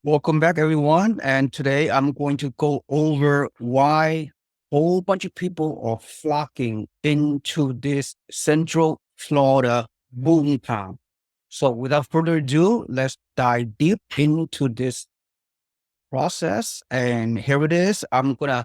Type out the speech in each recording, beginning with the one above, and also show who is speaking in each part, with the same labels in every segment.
Speaker 1: Welcome back, everyone. And today I'm going to go over why a whole bunch of people are flocking into this Central Florida Boomtown. So without further ado, let's dive deep into this process. And here it is. I'm going to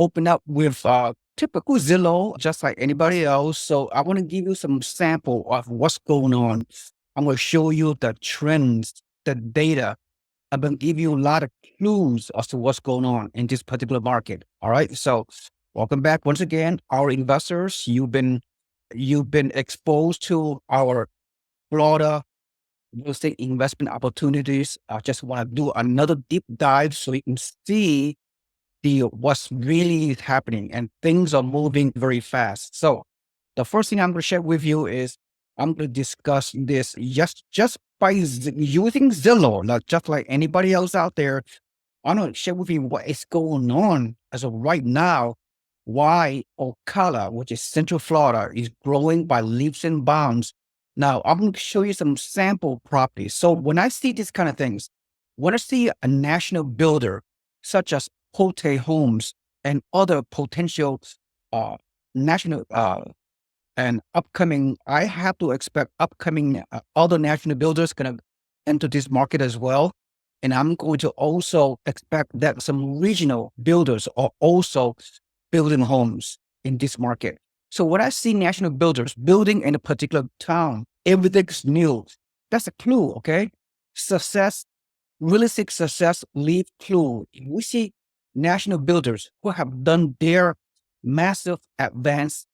Speaker 1: open up with typical Zillow, just like anybody else. So I want to give you some sample of what's going on. I'm going to show you the trends, the data. I'm going to give you a lot of clues as to what's going on in this particular market. All right. So welcome back once again, our investors. You've been exposed to our Florida real estate investment opportunities. I just want to do another deep dive so you can see the what's really happening, and things are moving very fast. So the first thing I'm going to share with you is I'm going to discuss this just by using Zillow, not just like anybody else out there. I'm going to share with you what is going on as of right now, why Ocala, which is Central Florida, is growing by leaps and bounds. Now, I'm going to show you some sample properties. So when I see these kind of things, when I see a national builder such as Hote Homes and other potential uh, national and upcoming, I have to expect upcoming other national builders going to enter this market as well. And I'm going to also expect that some regional builders are also building homes in this market. So when I see national builders building in a particular town, everything's new. That's a clue, okay? Success, realistic success leave clue. We see national builders who have done their massive advanced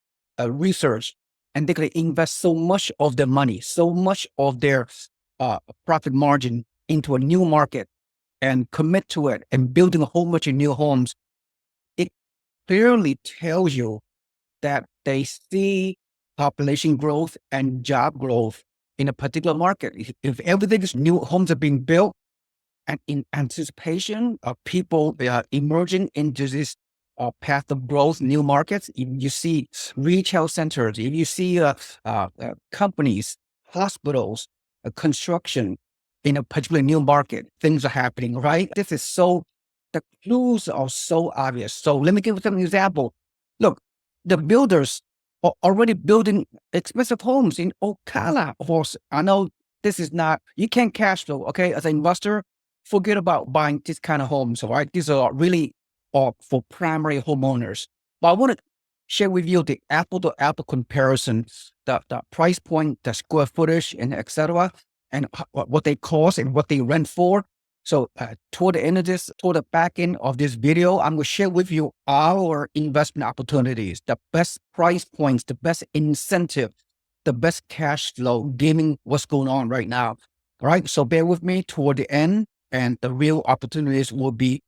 Speaker 1: research, and they're going to invest so much of their money, so much of their profit margin into a new market and commit to it and building a whole bunch of new homes. It clearly tells you that they see population growth and job growth in a particular market. If everything is new, homes are being built, and in anticipation of people emerging into this path of growth, new markets, if you see retail centers, if you see companies, hospitals, construction in a particular new market, things are happening, right? The clues are so obvious. So let me give you some example. Look, the builders are already building expensive homes in Ocala. Of course, I know this is not, you can't cash flow, okay? As an investor, forget about buying this kind of homes, all right? These are really for primary homeowners. But I want to share with you the apple to apple comparison, the price point, the square footage, and et cetera, and what they cost and what they rent for. So toward the end of this, toward the back end of this video, I'm going to share with you our investment opportunities, the best price points, the best incentive, the best cash flow, given what's going on right now. All right. So bear with me toward the end, and the real opportunities will be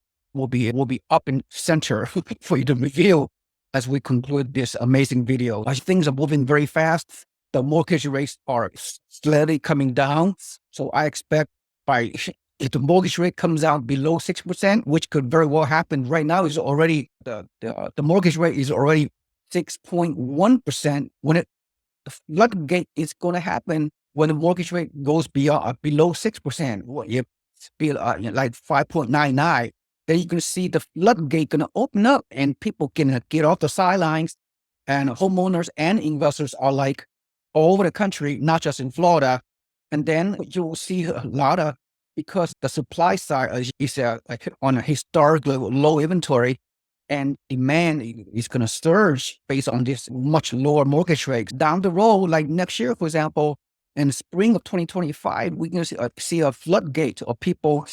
Speaker 1: up in center for you to review as we conclude this amazing video. As things are moving very fast, the mortgage rates are steadily coming down. So I expect if the mortgage rate comes out below 6%, which could very well happen right now, is already the mortgage rate is already 6.1%. When the floodgate is going to happen when the mortgage rate goes beyond below 6%. Well, you be like 5.99, then you can see the floodgate going to open up, and people can get off the sidelines, and homeowners and investors are like all over the country, not just in Florida. And then you'll see a lot of, because the supply side is like on a historically low inventory, and demand is going to surge based on this much lower mortgage rates. Down the road, like next year, for example, in the spring of 2025, we're going to see a floodgate of people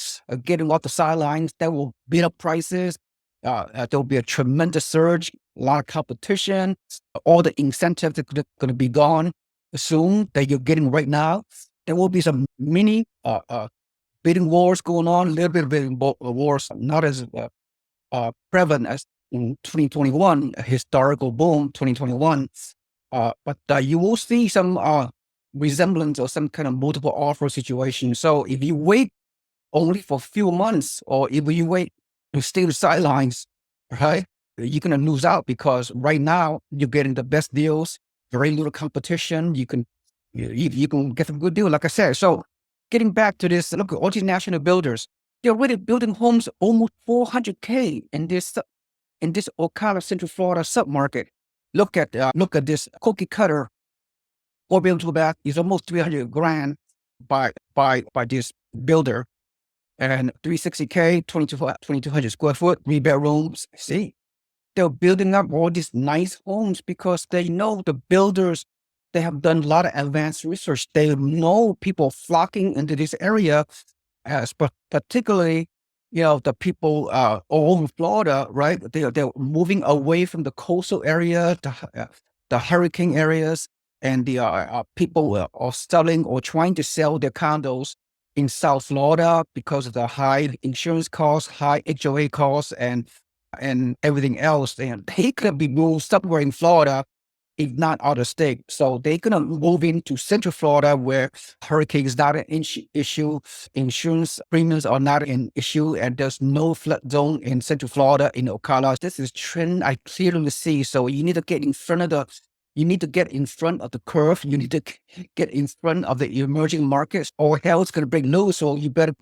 Speaker 1: getting off the sidelines that will bid up prices. There'll be a tremendous surge, a lot of competition. All the incentives are going to be gone soon that you're getting right now. There will be some mini bidding wars going on, a little bit of bidding wars, not as prevalent as in 2021, a historical boom, 2021. But you will see some resemblance or some kind of multiple offer situation. So if you wait only for a few months, or if you wait to stay the sidelines, right, you're going to lose out, because right now you're getting the best deals, very little competition. You can get some good deal, like I said. So getting back to this, look at all these national builders. They're already building homes almost 400K in this Ocala, Central Florida submarket. Look at this cookie cutter 4 bedroom, 2 bath is almost 300 grand by this builder, and 360K, 2,200 square foot, 3 bedrooms. See, they're building up all these nice homes because they know the builders, they have done a lot of advanced research. They know people flocking into this area, particularly, the people all over Florida, right? They're moving away from the coastal area, the hurricane areas, and the people are selling or trying to sell their condos in South Florida because of the high insurance costs, high HOA costs, and everything else. And they could be moved somewhere in Florida, if not out of state. So they're going to move into Central Florida where hurricane is not an issue, insurance premiums are not an issue, and there's no flood zone in Central Florida, in Ocala. This is a trend I clearly see. So you need to get in front of the curve. You need to get in front of the emerging markets, or hell is going to break loose. So you better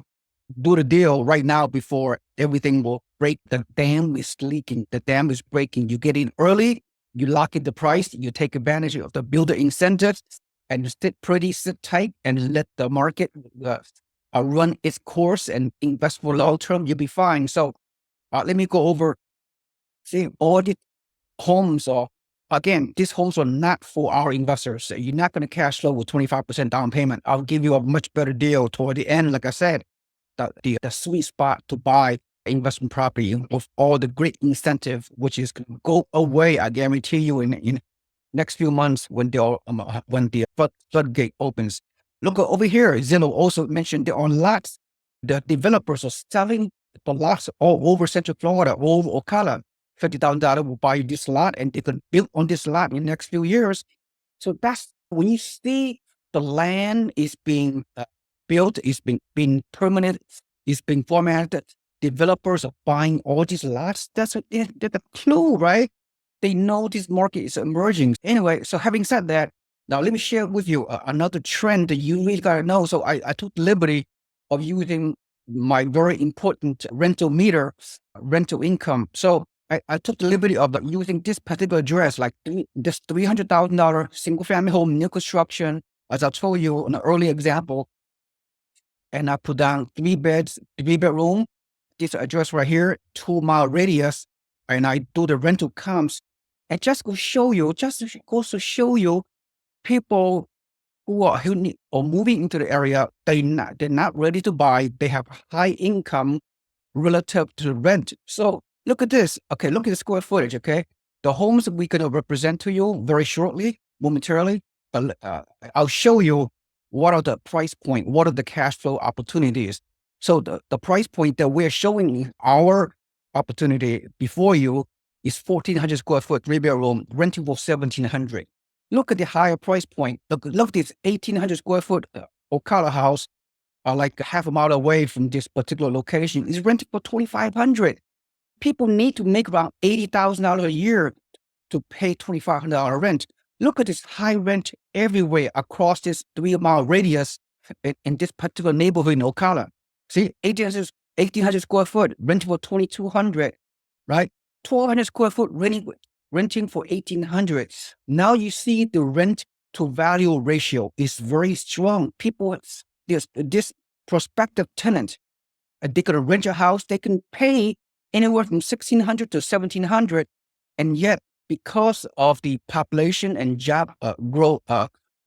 Speaker 1: do the deal right now before everything will break. The dam is leaking. The dam is breaking. You get in early, you lock in the price, you take advantage of the builder incentives, and you sit tight, and let the market run its course and invest for long term. You'll be fine. So let me go over. See, all the homes again, these homes are not for our investors. You're not going to cash flow with 25% down payment. I'll give you a much better deal toward the end. Like I said, the sweet spot to buy investment property with all the great incentive, which is going to go away, I guarantee you, in next few months when the floodgate opens. Look over here. Zillow also mentioned there are lots. The developers are selling the lots all over Central Florida, all over Ocala. $50,000 will buy you this lot, and they can build on this lot in the next few years. So that's when you see the land is being built, is being permanent, is being formatted. Developers are buying all these lots. That's a clue, right? They know this market is emerging. Anyway, so having said that, now let me share with you another trend that you really got to know. So I took the liberty of using my very important rental meter, rental income. So I took the liberty of using this particular address, like this $300,000 single family home, new construction, as I told you in an early example. And I put down 3 bedroom, this address right here, 2-mile radius, and I do the rental comps. And just goes to show you people who are moving into the area, they're not ready to buy. They have high income relative to rent. So look at this. Okay, look at the square footage. Okay, the homes we're going to represent to you very shortly, momentarily. I'll show you what are the price point, what are the cash flow opportunities. So the price point that we're showing our opportunity before you is 1,400 square foot, 3 bedroom, renting for 1,700. Look at the higher price point. Look at this 1,800 square foot Ocala house, like half a mile away from this particular location, is renting for 2,500. People need to make around $80,000 a year to pay $2,500 rent. Look at this high rent everywhere across this 3-mile radius in this particular neighborhood in Ocala. See, 1,800 square foot, renting for 2,200, right? 1,200 square foot, renting for 1,800. Now you see the rent to value ratio is very strong. This prospective tenant, they could rent a house, they can pay anywhere from $1,600 to $1,700, and yet because of the population and job growth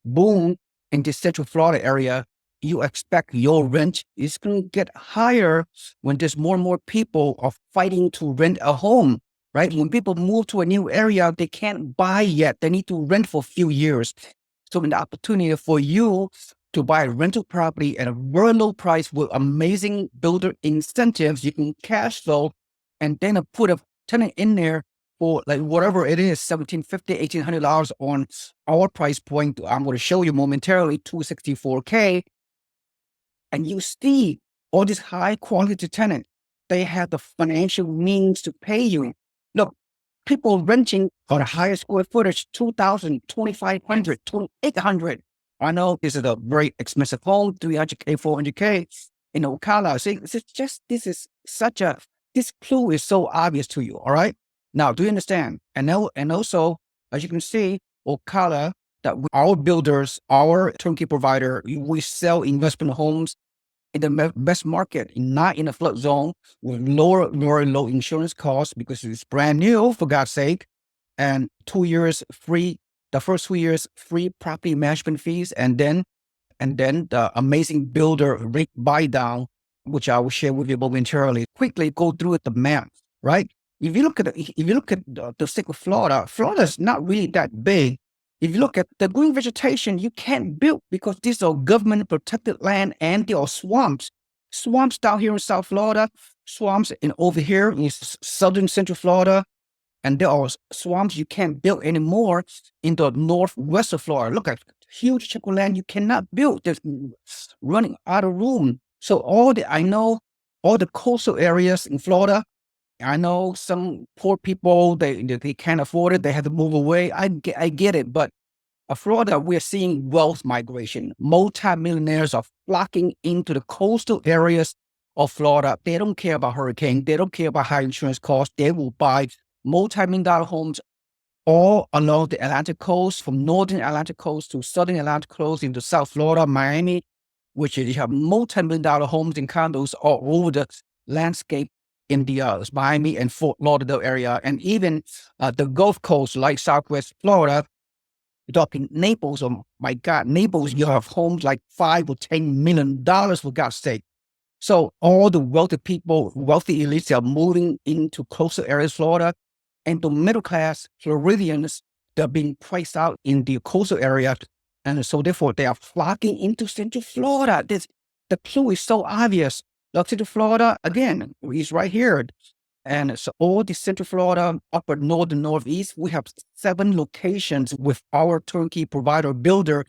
Speaker 1: boom in the Central Florida area, you expect your rent is going to get higher when there's more and more people are fighting to rent a home, right? When people move to a new area, they can't buy yet. They need to rent for a few years. So an opportunity for you to buy a rental property at a very low price with amazing builder incentives, you can cash flow and then put a tenant in there for like whatever it is, $1,750, $1,800 on our price point. I'm going to show you momentarily, $264K. And you see all these high quality tenants, they have the financial means to pay you. Look, people renting for the higher square footage, 2,000, 2,500, 2,800. I know this is a very expensive home, 300K, 400K. in Ocala. So this clue is so obvious to you. All right. Now, do you understand? And also, as you can see, Ocala, that our builders, our turnkey provider, we sell investment homes in the best market, not in a flood zone with very low insurance costs because it's brand new, for God's sake, and 2 years free. The first 2 years free property management fees, and then the amazing builder rate buy down, which I will share with you momentarily. Quickly go through the math, right? If you look at the state of Florida, Florida is not really that big. If you look at the green vegetation, you can't build because these are government protected land and they are swamps. Swamps down here in South Florida, swamps in over here in southern central Florida, and there are swamps you can't build anymore in the northwest of Florida. Look at huge chunk of land you cannot build. There's running out of room. So I know all the coastal areas in Florida. I know some poor people, they can't afford it. They have to move away. I get it. But Florida, we're seeing wealth migration. Multi-millionaires are flocking into the coastal areas of Florida. They don't care about hurricane. They don't care about high insurance costs. They will buy multi-million dollar homes all along the Atlantic coast, from northern Atlantic coast to southern Atlantic coast into South Florida, Miami, which you have multi-million dollar homes and condos all over the landscape in the Miami and Fort Lauderdale area, and even the Gulf Coast, like Southwest Florida. You're talking Naples. Oh my God, Naples, you have homes like $5 or $10 million, for God's sake. So all the wealthy people, wealthy elites are moving into coastal areas, Florida, and the middle class Floridians, they're being priced out in the coastal area. And so therefore they are flocking into Central Florida. The clue is so obvious. Look, Central Florida, again, is right here. And so all the Central Florida, upper northern, northeast, we have 7 locations with our turnkey provider builder.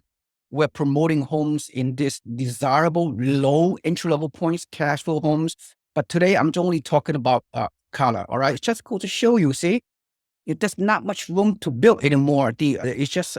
Speaker 1: We're promoting homes in this desirable, low entry-level points, cash flow homes. But today I'm only talking about Ocala. All right. It's just cool to show you. See, there's not much room to build anymore. It's just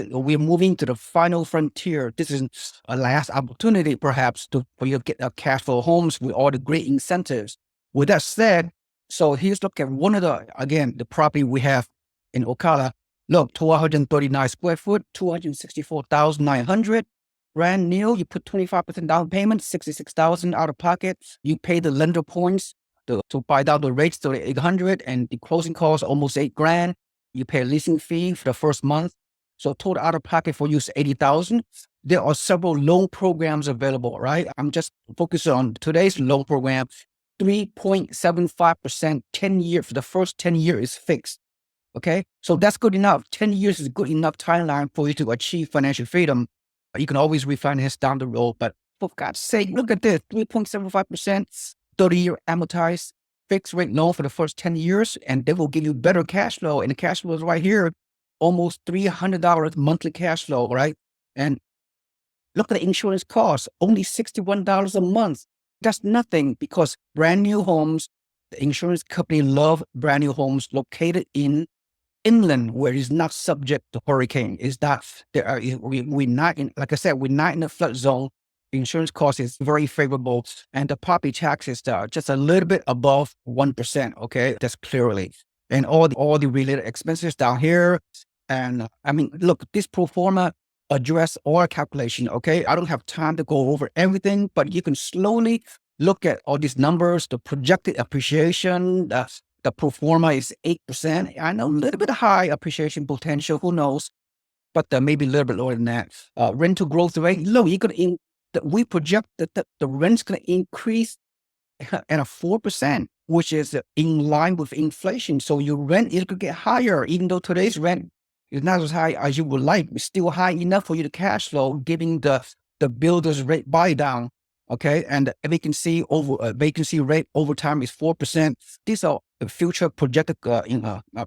Speaker 1: we're moving to the final frontier. This is a last opportunity, perhaps, for you to get cash flow homes with all the great incentives. With that said, so here's look at one of the property we have in Ocala. Look, 239 square foot, 264,900. Brand new. You put 25% down payment, 66,000 out of pocket. You pay the lender points to buy down the rates to 800, and the closing cost almost $8,000. You pay a leasing fee for the first month. So total out of pocket for you is 80,000. There are several loan programs available, right? I'm just focusing on today's loan program. 3.75%, 10 years for the first 10 years is fixed. Okay. So that's good enough. 10 years is good enough timeline for you to achieve financial freedom. You can always refinance down the road, but for God's sake, look at this, 3.75%, 30-year amortized fixed rate loan for the first 10 years, and they will give you better cash flow. And the cash flow is right here, almost $300 monthly cash flow, right? And look at the insurance cost, only $61 a month. That's nothing, because brand new homes, the insurance company love brand new homes located in inland where it's not subject to hurricane. Is that we're not in, like I said, we're not in a flood zone. The insurance cost is very favorable, and the property taxes are just a little bit above 1%. Okay, that's clearly, and all the related expenses down here. And I mean, look, this pro forma address or calculation. Okay, I don't have time to go over everything, but you can slowly look at all these numbers. The projected appreciation, the pro forma is 8%. I know a little bit high appreciation potential. Who knows? But maybe a little bit lower than that. Rental growth rate. Look, we project that the rent's going to increase at a 4%, which is in line with inflation. So your rent is going to get higher, even though today's rent is not as high as you would like. It's still high enough for you to cash flow, giving the builder's rate buy down. Okay, and the vacancy rate over time is 4%. These are future projected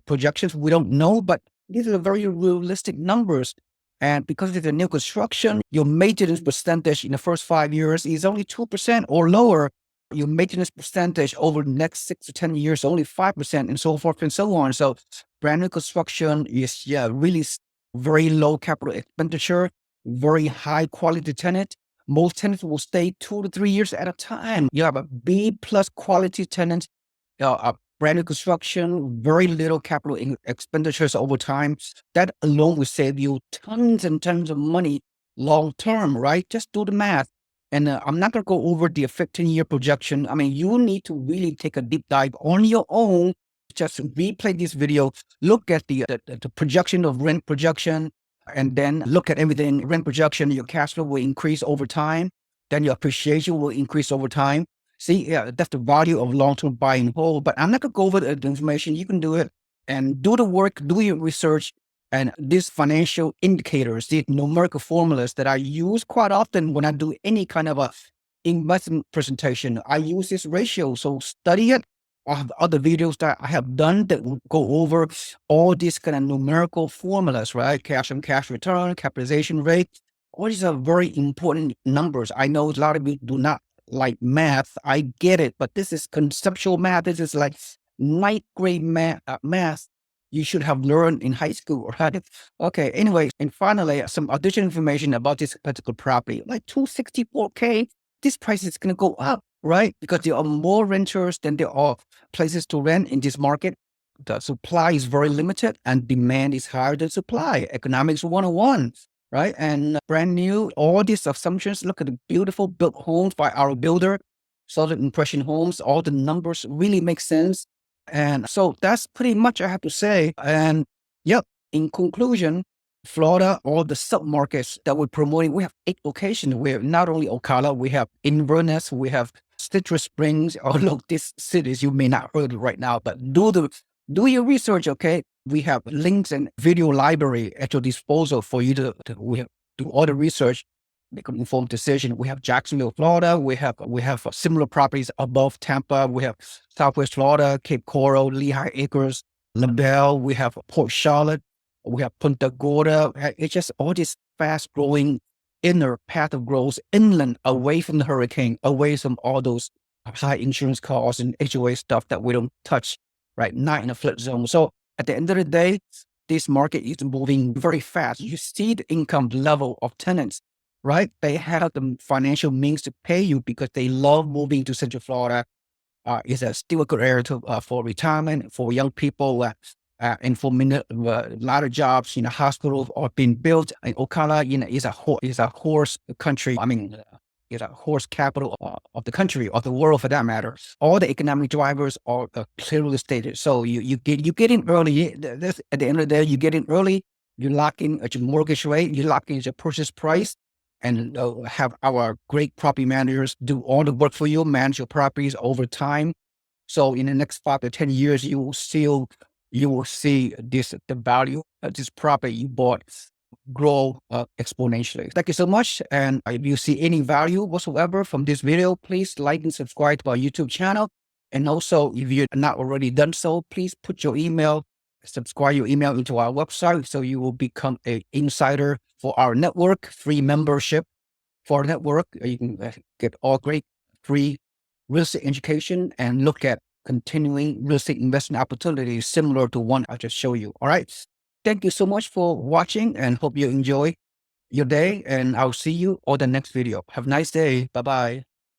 Speaker 1: projections. We don't know, but these are very realistic numbers. And because it's a new construction, your maintenance percentage in the first 5 years is only 2% or lower. Your maintenance percentage over the next 6 to 10 years, only 5%, and so forth and so on. So brand new construction is really very low capital expenditure, very high quality tenant, Most tenants will stay 2 to 3 years at a time. You have a B plus quality tenant, a brand new construction, very little capital expenditures over time. That alone will save you tons and tons of money long term, right? Just do the math. And I'm not going to go over the 15-year projection. I mean, you need to really take a deep dive on your own. Just replay this video, look at the projection of rent projection, and then look at everything. Rent projection, your cash flow will increase over time. Then your appreciation will increase over time. See, yeah, that's the value of long-term buy and hold. But I'm not going to go over the information. You can do it and do the work, do your research. And these financial indicators, the numerical formulas that I use quite often when I do any kind of a investment presentation, I use this ratio. So study it. I have other videos that I have done that will go over all these kind of numerical formulas, right? Cash on cash return, capitalization rate. All these are very important numbers. I know a lot of you do not like math. I get it, but this is conceptual math. This is like ninth grade math you should have learned in high school, right? Okay, anyway, and finally, some additional information about this particular property. Like 264K, this price is going to go up, right? Because there are more renters than there are places to rent in this market. The supply is very limited and demand is higher than supply. Economics 101, right? And brand new, all these assumptions, look at the beautiful built homes by our builder, solid impression homes, all the numbers really make sense. And so that's pretty much I have to say. And yep, in conclusion, Florida, all the submarkets that we're promoting, we have 8 locations. We have not only Ocala, we have Inverness, we have Citrus Springs. Although these cities you may not heard right now, but do your research, okay? We have links and video library at your disposal for you to do all the research, make an informed decision. We have Jacksonville, Florida. We have similar properties above Tampa. We have Southwest Florida, Cape Coral, Lehigh Acres, LaBelle. We have Port Charlotte. We have Punta Gorda. It's just all this fast growing inner path of growth inland, away from the hurricane, away from all those high insurance costs and HOA stuff that we don't touch, right? Not in a flood zone. So at the end of the day, this market is moving very fast. You see the income level of tenants, right? They have the financial means to pay you because they love moving to Central Florida. It's still a good area for retirement, for young people, and for a lot of jobs. Hospitals are being built. And Ocala, is a horse country. I mean, it's a horse capital of the country, of the world for that matter. All the economic drivers are clearly stated. So you get in early. At the end of the day, you get in early. You lock in at your mortgage rate. You lock in at your purchase price. And have our great property managers do all the work for you, manage your properties over time. So in the next 5 to 10 years, you will see the value of this property you bought grow exponentially. Thank you so much. And if you see any value whatsoever from this video, please like and subscribe to our YouTube channel. And also, if you're not already done so, please put your email, subscribe your email into our website so you will become an insider for our network, free membership for our network. You can get all great free real estate education and look at continuing real estate investment opportunities similar to one I just showed you. All right. Thank you so much for watching and hope you enjoy your day. And I'll see you on the next video. Have a nice day. Bye-bye.